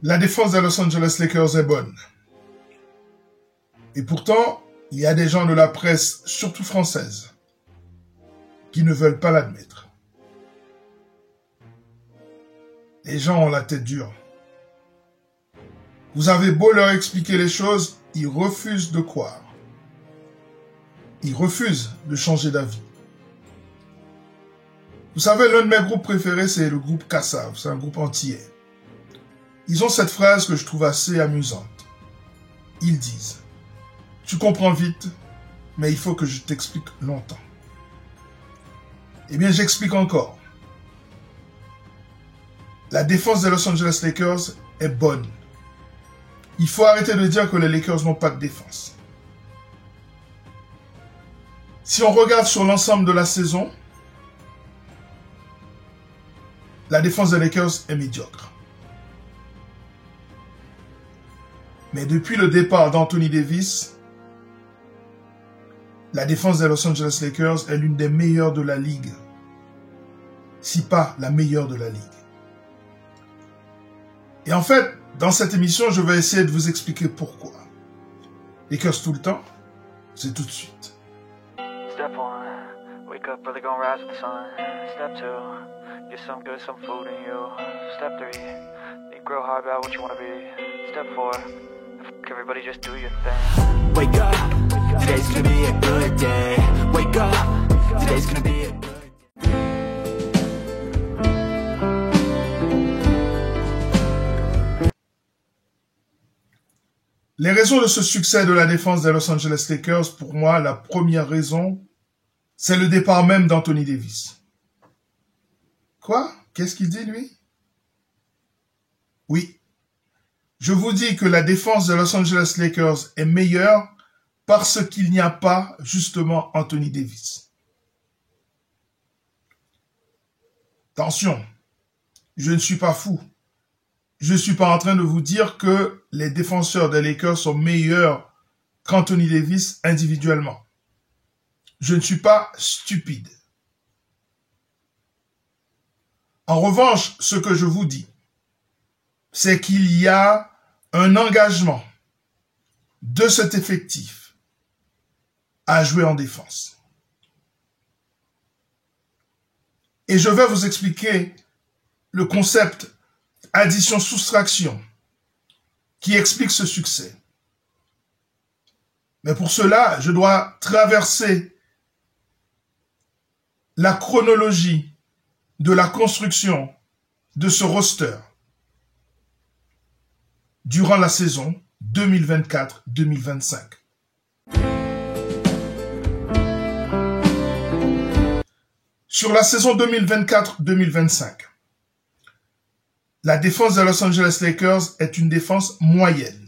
La défense des Los Angeles Lakers est bonne. Et pourtant, il y a des gens de la presse, surtout française, qui ne veulent pas l'admettre. Les gens ont la tête dure. Vous avez beau leur expliquer les choses, ils refusent de croire. Ils refusent de changer d'avis. Vous savez, l'un de mes groupes préférés, c'est le groupe Kassav, c'est un groupe antillais. Ils ont cette phrase que je trouve assez amusante. Ils disent, « Tu comprends vite, mais il faut que je t'explique longtemps. » Eh bien, j'explique encore. La défense des Los Angeles Lakers est bonne. Il faut arrêter de dire que les Lakers n'ont pas de défense. Si on regarde sur l'ensemble de la saison, la défense des Lakers est médiocre. Mais depuis le départ d'Anthony Davis, la défense des Los Angeles Lakers est l'une des meilleures de la ligue. Si pas la meilleure de la ligue. Et en fait, dans cette émission, je vais essayer de vous expliquer pourquoi. Lakers tout le temps, c'est tout de suite. Step 1, wake up early, gonna rise with the sun. Step 2, get some good, some food in you. Step 3, think real hard about what you wanna be. Step 4, everybody just do your thing. Wake up, today's gonna be a good day. Wake up, today's gonna be a good day. Les raisons de ce succès de la défense des Los Angeles Lakers, pour moi, la première raison, c'est le départ même d'Anthony Davis. Quoi? Qu'est-ce qu'il dit, lui? Oui. Je vous dis que la défense des Los Angeles Lakers est meilleure parce qu'il n'y a pas, justement, Anthony Davis. Attention, je ne suis pas fou. Je ne suis pas en train de vous dire que les défenseurs des Lakers sont meilleurs qu'Anthony Davis individuellement. Je ne suis pas stupide. En revanche, ce que je vous dis, c'est qu'il y a un engagement de cet effectif à jouer en défense. Et je vais vous expliquer le concept addition-soustraction qui explique ce succès. Mais pour cela, je dois traverser la chronologie de la construction de ce roster durant la saison 2024-2025. Sur la saison 2024-2025, la défense des Los Angeles Lakers est une défense moyenne.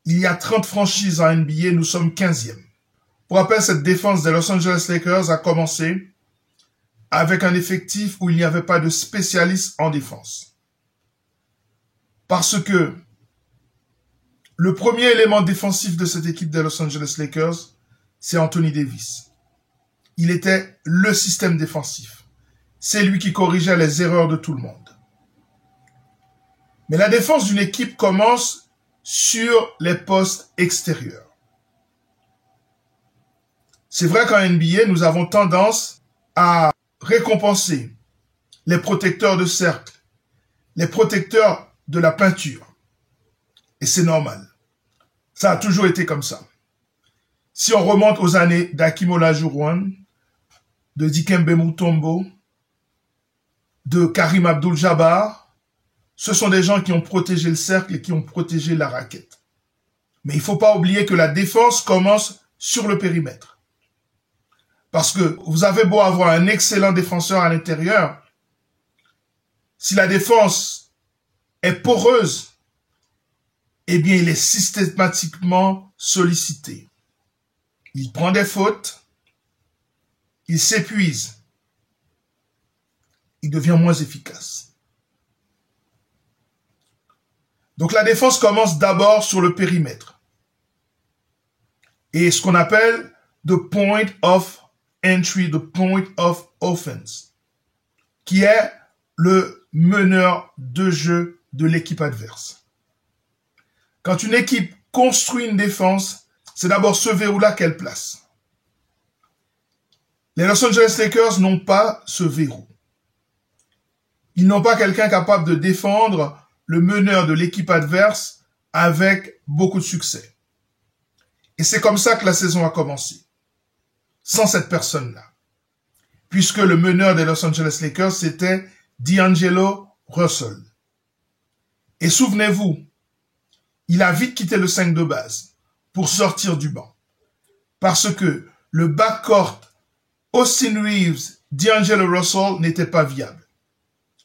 Il y a 30 franchises en NBA, nous sommes 15e. Pour rappel, cette défense des Los Angeles Lakers a commencé avec un effectif où il n'y avait pas de spécialistes en défense. Parce que le premier élément défensif de cette équipe des Los Angeles Lakers, c'est Anthony Davis. Il était le système défensif. C'est lui qui corrigeait les erreurs de tout le monde. Mais la défense d'une équipe commence sur les postes extérieurs. C'est vrai qu'en NBA, nous avons tendance à récompenser les protecteurs de cercle, les protecteurs de la peinture. Et c'est normal. Ça a toujours été comme ça. Si on remonte aux années d'Hakeem Olajuwon, de Dikembe Mutombo, de Karim Abdul-Jabbar, ce sont des gens qui ont protégé le cercle et qui ont protégé la raquette. Mais il ne faut pas oublier que la défense commence sur le périmètre. Parce que vous avez beau avoir un excellent défenseur à l'intérieur, si la défense est poreuse, eh bien, il est systématiquement sollicité. Il prend des fautes, il s'épuise, il devient moins efficace. Donc la défense commence d'abord sur le périmètre. Et ce qu'on appelle the point of entry, the point of offense, qui est le meneur de jeu de l'équipe adverse. Quand une équipe construit une défense, c'est d'abord ce verrou-là qu'elle place. Les Los Angeles Lakers n'ont pas ce verrou. Ils n'ont pas quelqu'un capable de défendre le meneur de l'équipe adverse avec beaucoup de succès. Et c'est comme ça que la saison a commencé, sans cette personne-là. Puisque le meneur des Los Angeles Lakers, c'était D'Angelo Russell. Et souvenez-vous, il a vite quitté le 5 de base pour sortir du banc. Parce que le backcourt Austin Reeves, D'Angelo Russell n'était pas viable.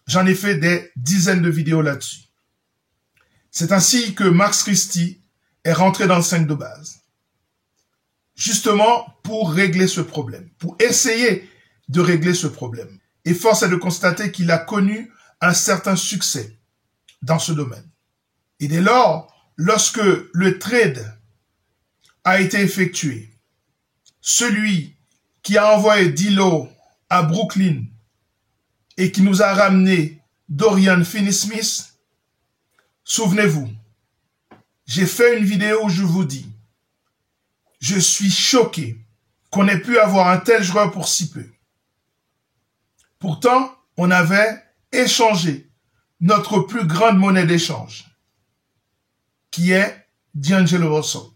J'en ai fait des dizaines de vidéos là-dessus. C'est ainsi que Max Christie est rentré dans le 5 de base. Justement pour régler ce problème, pour essayer de régler ce problème. Et force est de constater qu'il a connu un certain succès dans ce domaine. Et dès lors, lorsque le trade a été effectué, celui qui a envoyé D'Lo à Brooklyn et qui nous a ramené Dorian Finney-Smith, souvenez-vous, j'ai fait une vidéo où je vous dis, je suis choqué qu'on ait pu avoir un tel joueur pour si peu. Pourtant, on avait échangé notre plus grande monnaie d'échange, qui est D'Angelo Russell.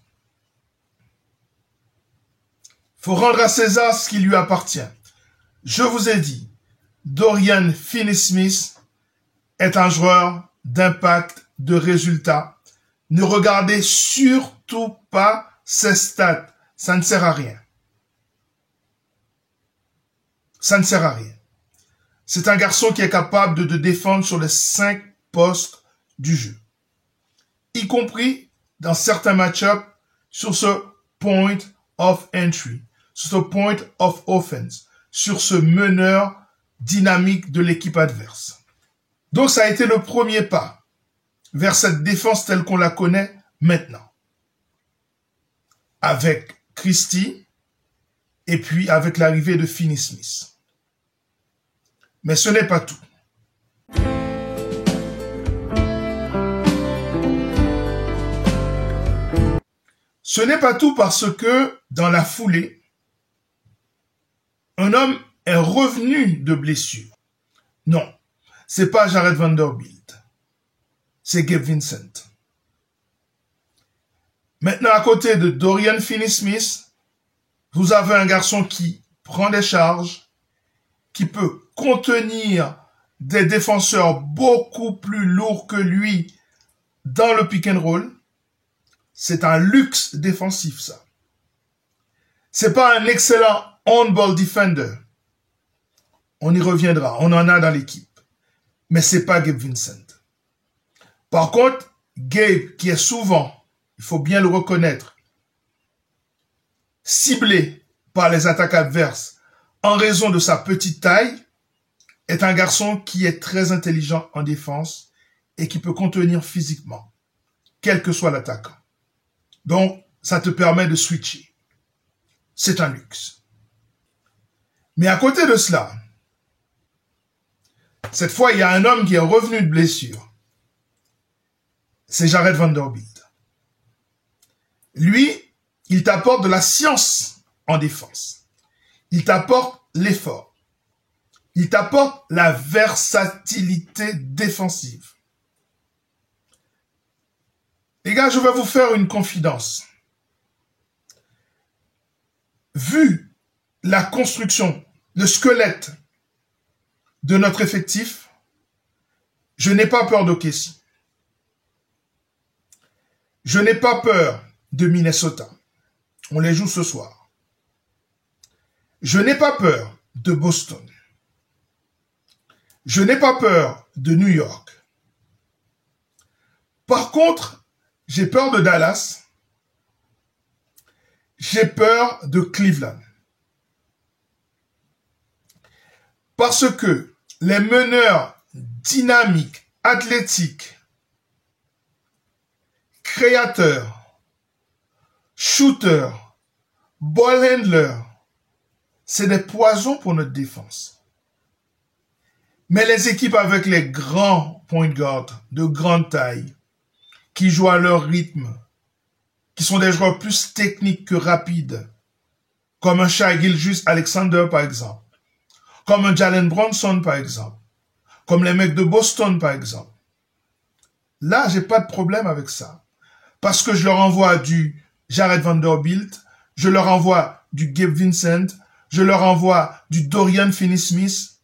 Faut rendre à César ce qui lui appartient. Je vous ai dit, Dorian Finney-Smith est un joueur d'impact, de résultats. Ne regardez surtout pas ses stats. Ça ne sert à rien. Ça ne sert à rien. C'est un garçon qui est capable de défendre sur les 5 postes du jeu, y compris dans certains match-ups sur ce point of entry, sur ce point of offense, sur ce meneur dynamique de l'équipe adverse. Donc ça a été le premier pas vers cette défense telle qu'on la connaît maintenant. Avec Christie et puis avec l'arrivée de Finney-Smith. Mais ce n'est pas tout. Ce n'est pas tout parce que, dans la foulée, un homme est revenu de blessure. Non, c'est pas Jared Vanderbilt. C'est Gabe Vincent. Maintenant, à côté de Dorian Finney-Smith, vous avez un garçon qui prend des charges, qui peut contenir des défenseurs beaucoup plus lourds que lui dans le pick and roll. C'est un luxe défensif, ça. C'est pas un excellent on-ball defender. On y reviendra. On en a dans l'équipe. Mais c'est pas Gabe Vincent. Par contre, Gabe, qui est souvent, il faut bien le reconnaître, ciblé par les attaques adverses en raison de sa petite taille, est un garçon qui est très intelligent en défense et qui peut contenir physiquement, quel que soit l'attaquant. Donc, ça te permet de switcher. C'est un luxe. Mais à côté de cela, cette fois, il y a un homme qui est revenu de blessure. C'est Jared Vanderbilt. Lui, il t'apporte de la science en défense. Il t'apporte l'effort. Il t'apporte la versatilité défensive. Les gars, je vais vous faire une confidence. Vu la construction, le squelette de notre effectif, je n'ai pas peur d'OKC. Je n'ai pas peur de Minnesota. On les joue ce soir. Je n'ai pas peur de Boston. Je n'ai pas peur de New York. Par contre, j'ai peur de Dallas. J'ai peur de Cleveland. Parce que les meneurs dynamiques, athlétiques, créateurs, shooters, ball handlers, c'est des poisons pour notre défense. Mais les équipes avec les grands point guard de grande taille, qui jouent à leur rythme, qui sont des joueurs plus techniques que rapides, comme un Shai Gilgeous-Alexander par exemple, comme un Jalen Brunson par exemple, comme les mecs de Boston par exemple. Là, j'ai pas de problème avec ça. Parce que je leur envoie du Jared Vanderbilt, je leur envoie du Gabe Vincent, je leur envoie du Dorian Finney-Smith,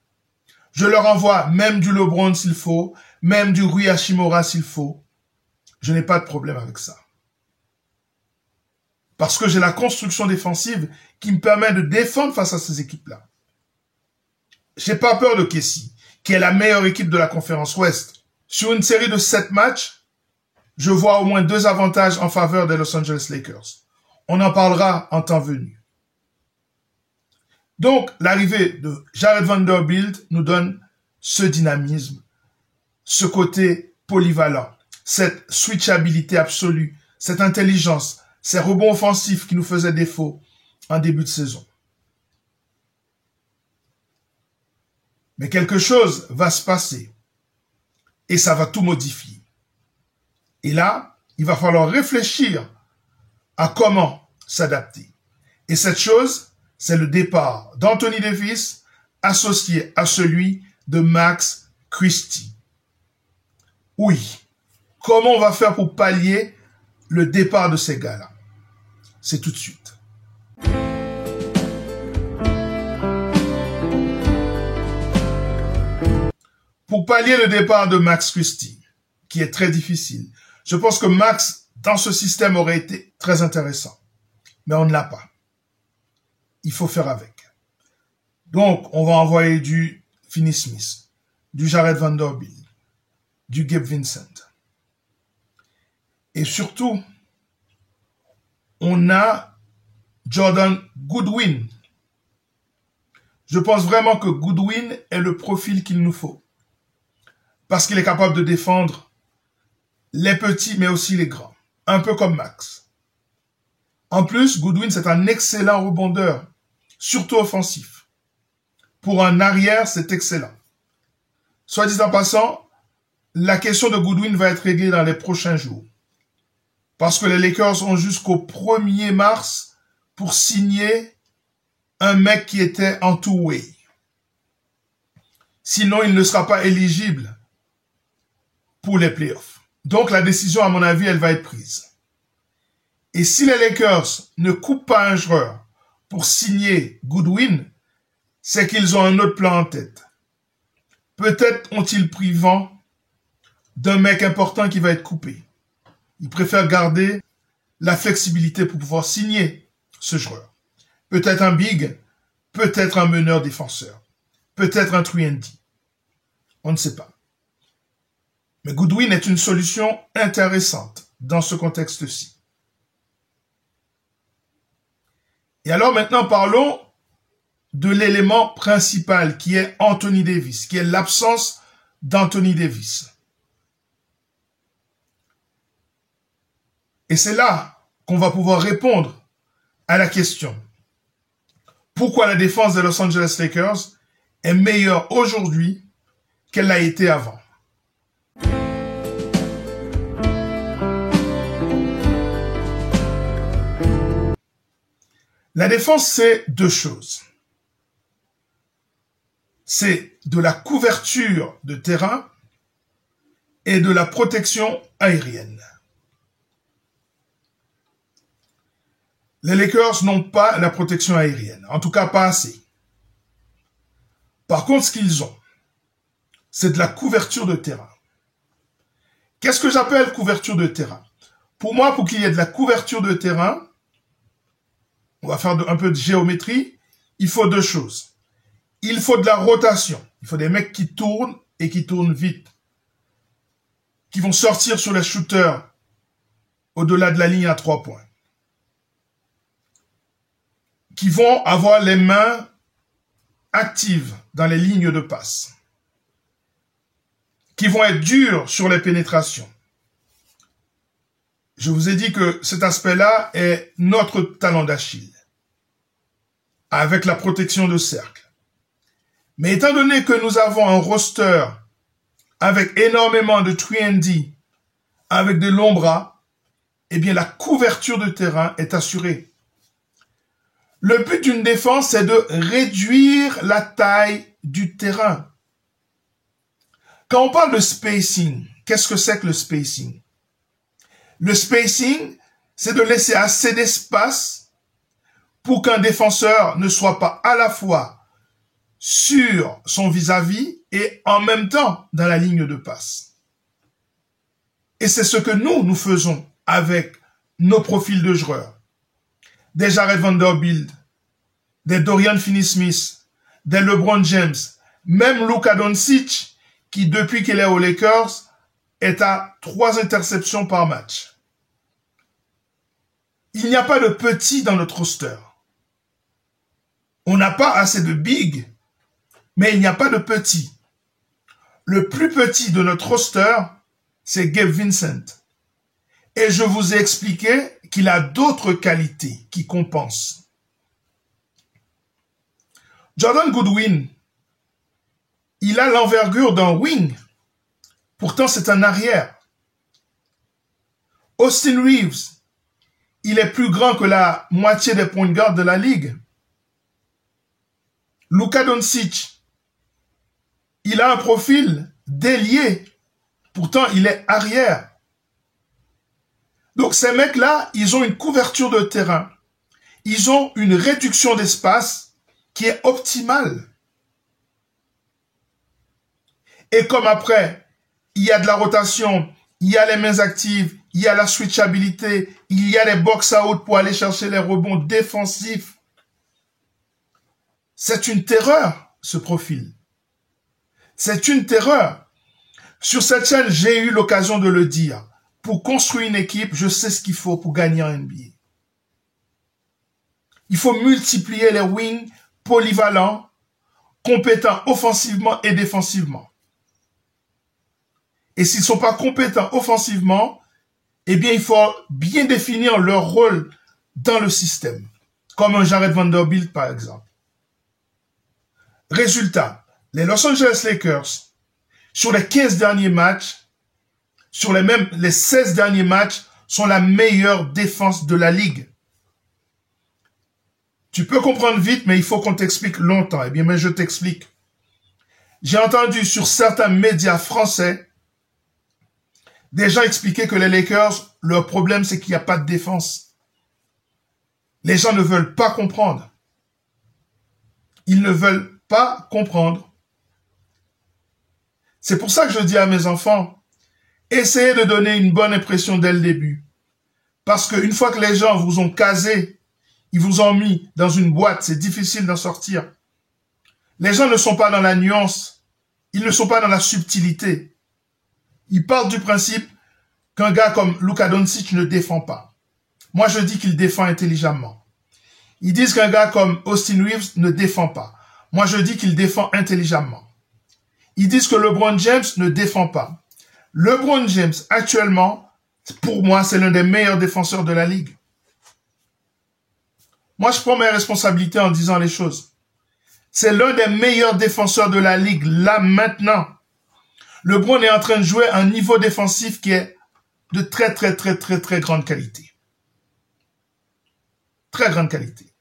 je leur envoie même du LeBron s'il faut, même du Rui Hachimura s'il faut. Je n'ai pas de problème avec ça. Parce que j'ai la construction défensive qui me permet de défendre face à ces équipes-là. J'ai pas peur de Casey, qui est la meilleure équipe de la conférence Ouest. Sur une série de 7 matchs, je vois au moins 2 avantages en faveur des Los Angeles Lakers. On en parlera en temps venu. Donc, l'arrivée de Jared Vanderbilt nous donne ce dynamisme, ce côté polyvalent, cette switchabilité absolue, cette intelligence, ces rebonds offensifs qui nous faisaient défaut en début de saison. Mais quelque chose va se passer et ça va tout modifier. Et là, il va falloir réfléchir à comment s'adapter. Et cette chose, c'est le départ d'Anthony Davis associé à celui de Max Christie. Oui, comment on va faire pour pallier le départ de ces gars-là? C'est tout de suite. Pour pallier le départ de Max Christie, qui est très difficile, je pense que Max, dans ce système, aurait été très intéressant. Mais on ne l'a pas. Il faut faire avec. Donc, on va envoyer du Finney-Smith, du Jared Vanderbilt, du Gabe Vincent. Et surtout, on a Jordan Goodwin. Je pense vraiment que Goodwin est le profil qu'il nous faut. Parce qu'il est capable de défendre les petits, mais aussi les grands. Un peu comme Max. En plus, Goodwin, c'est un excellent rebondeur, surtout offensif. Pour un arrière, c'est excellent. Soit dit en passant, la question de Goodwin va être réglée dans les prochains jours. Parce que les Lakers ont jusqu'au 1er mars pour signer un mec qui était en two-way. Sinon, il ne sera pas éligible pour les playoffs. Donc, la décision, à mon avis, elle va être prise. Et si les Lakers ne coupent pas un joueur pour signer Goodwin, c'est qu'ils ont un autre plan en tête. Peut-être ont-ils pris vent d'un mec important qui va être coupé. Ils préfèrent garder la flexibilité pour pouvoir signer ce joueur. Peut-être un big, peut-être un meneur défenseur, peut-être un 3&D. On ne sait pas. Mais Goodwin est une solution intéressante dans ce contexte-ci. Et alors maintenant parlons de l'élément principal qui est Anthony Davis, qui est l'absence d'Anthony Davis. Et c'est là qu'on va pouvoir répondre à la question. Pourquoi la défense des Los Angeles Lakers est meilleure aujourd'hui qu'elle l'a été avant? La défense, c'est 2 choses. C'est de la couverture de terrain et de la protection aérienne. Les Lakers n'ont pas la protection aérienne, en tout cas pas assez. Par contre, ce qu'ils ont, c'est de la couverture de terrain. Qu'est-ce que j'appelle couverture de terrain? Pour moi, pour qu'il y ait de la couverture de terrain, on va faire un peu de géométrie, il faut 2 choses. Il faut de la rotation. Il faut des mecs qui tournent et qui tournent vite. Qui vont sortir sur les shooters au-delà de la ligne à 3 points. Qui vont avoir les mains actives dans les lignes de passe. Qui vont être durs sur les pénétrations. Je vous ai dit que cet aspect-là est notre talon d'Achille. Avec la protection de cercle. Mais étant donné que nous avons un roster avec énormément de 3&D, avec des longs bras, eh bien la couverture de terrain est assurée. Le but d'une défense, c'est de réduire la taille du terrain. Quand on parle de spacing, qu'est-ce que c'est que le spacing? Le spacing, c'est de laisser assez d'espace pour qu'un défenseur ne soit pas à la fois sur son vis-à-vis et en même temps dans la ligne de passe. Et c'est ce que nous faisons avec nos profils de joueurs. Des Jared Vanderbilt, des Dorian Finney-Smith, des LeBron James, même Luka Doncic, qui depuis qu'il est aux Lakers, est à 3 interceptions par match. Il n'y a pas de petits dans notre roster. On n'a pas assez de big, mais il n'y a pas de petits. Le plus petit de notre roster, c'est Gabe Vincent. Et je vous ai expliqué qu'il a d'autres qualités qui compensent. Jordan Goodwin, il a l'envergure d'un wing. Pourtant, c'est un arrière. Austin Reeves, il est plus grand que la moitié des point guards de la ligue. Luka Doncic, il a un profil d'ailier. Pourtant, il est arrière. Donc, ces mecs-là, ils ont une couverture de terrain. Ils ont une réduction d'espace qui est optimale. Et comme après, il y a de la rotation, il y a les mains actives, il y a la switchabilité, il y a les box-out pour aller chercher les rebonds défensifs. C'est une terreur, ce profil. C'est une terreur. Sur cette chaîne, j'ai eu l'occasion de le dire. Pour construire une équipe, je sais ce qu'il faut pour gagner en NBA. Il faut multiplier les wings polyvalents, compétents offensivement et défensivement. Et s'ils ne sont pas compétents offensivement, eh bien, il faut bien définir leur rôle dans le système. Comme un Jared Vanderbilt, par exemple. Résultat, les Los Angeles Lakers, sur les 15 derniers matchs, sur les 16 derniers matchs, sont la meilleure défense de la ligue. Tu peux comprendre vite, mais il faut qu'on t'explique longtemps. Eh bien, mais je t'explique. J'ai entendu sur certains médias français des gens expliquer que les Lakers, leur problème, c'est qu'il n'y a pas de défense. Les gens ne veulent pas comprendre. Ils ne veulent pas comprendre. C'est pour ça que je dis à mes enfants, essayez de donner une bonne impression dès le début. Parce qu'une fois que les gens vous ont casé, ils vous ont mis dans une boîte, c'est difficile d'en sortir. Les gens ne sont pas dans la nuance, ils ne sont pas dans la subtilité. Ils partent du principe qu'un gars comme Luka Doncic ne défend pas. Moi, je dis qu'il défend intelligemment. Ils disent qu'un gars comme Austin Reeves ne défend pas. Moi, je dis qu'il défend intelligemment. Ils disent que LeBron James ne défend pas. LeBron James, actuellement, pour moi, c'est l'un des meilleurs défenseurs de la ligue. Moi, je prends mes responsabilités en disant les choses. C'est l'un des meilleurs défenseurs de la ligue, là, maintenant. LeBron est en train de jouer à un niveau défensif qui est de très grande qualité. Très grande qualité.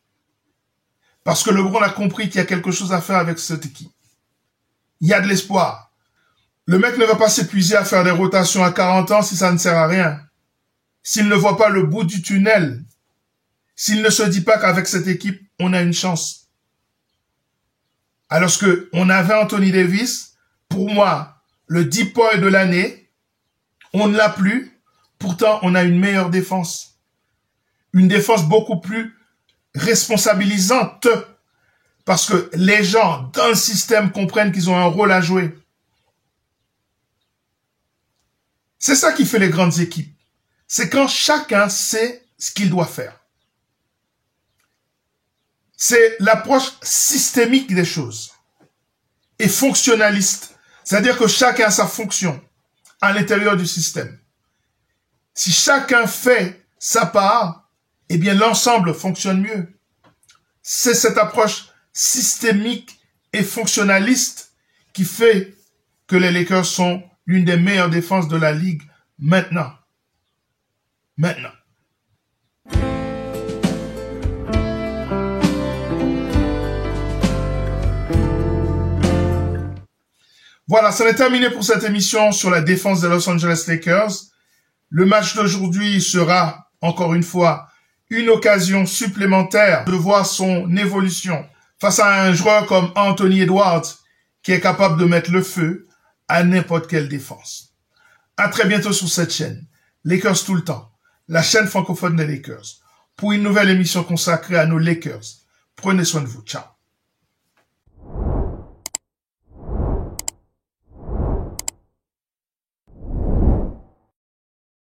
Parce que LeBron a compris qu'il y a quelque chose à faire avec cette équipe. Il y a de l'espoir. Le mec ne va pas s'épuiser à faire des rotations à 40 ans si ça ne sert à rien. S'il ne voit pas le bout du tunnel, s'il ne se dit pas qu'avec cette équipe, on a une chance. Alors que on avait Anthony Davis, pour moi, le deep boy de l'année, on ne l'a plus, pourtant on a une meilleure défense. Une défense beaucoup plus responsabilisante, parce que les gens dans le système comprennent qu'ils ont un rôle à jouer. C'est ça qui fait les grandes équipes. C'est quand chacun sait ce qu'il doit faire. C'est l'approche systémique des choses et fonctionnaliste. C'est-à-dire que chacun a sa fonction à l'intérieur du système. Si chacun fait sa part, eh bien l'ensemble fonctionne mieux. C'est cette approche systémique et fonctionnaliste qui fait que les Lakers sont l'une des meilleures défenses de la ligue maintenant. Maintenant. Voilà, ça est terminé pour cette émission sur la défense des Los Angeles Lakers. Le match d'aujourd'hui sera, encore une fois, une occasion supplémentaire de voir son évolution face à un joueur comme Anthony Edwards qui est capable de mettre le feu à n'importe quelle défense. À très bientôt sur cette chaîne, Lakers tout le temps, la chaîne francophone des Lakers, pour une nouvelle émission consacrée à nos Lakers. Prenez soin de vous. Ciao.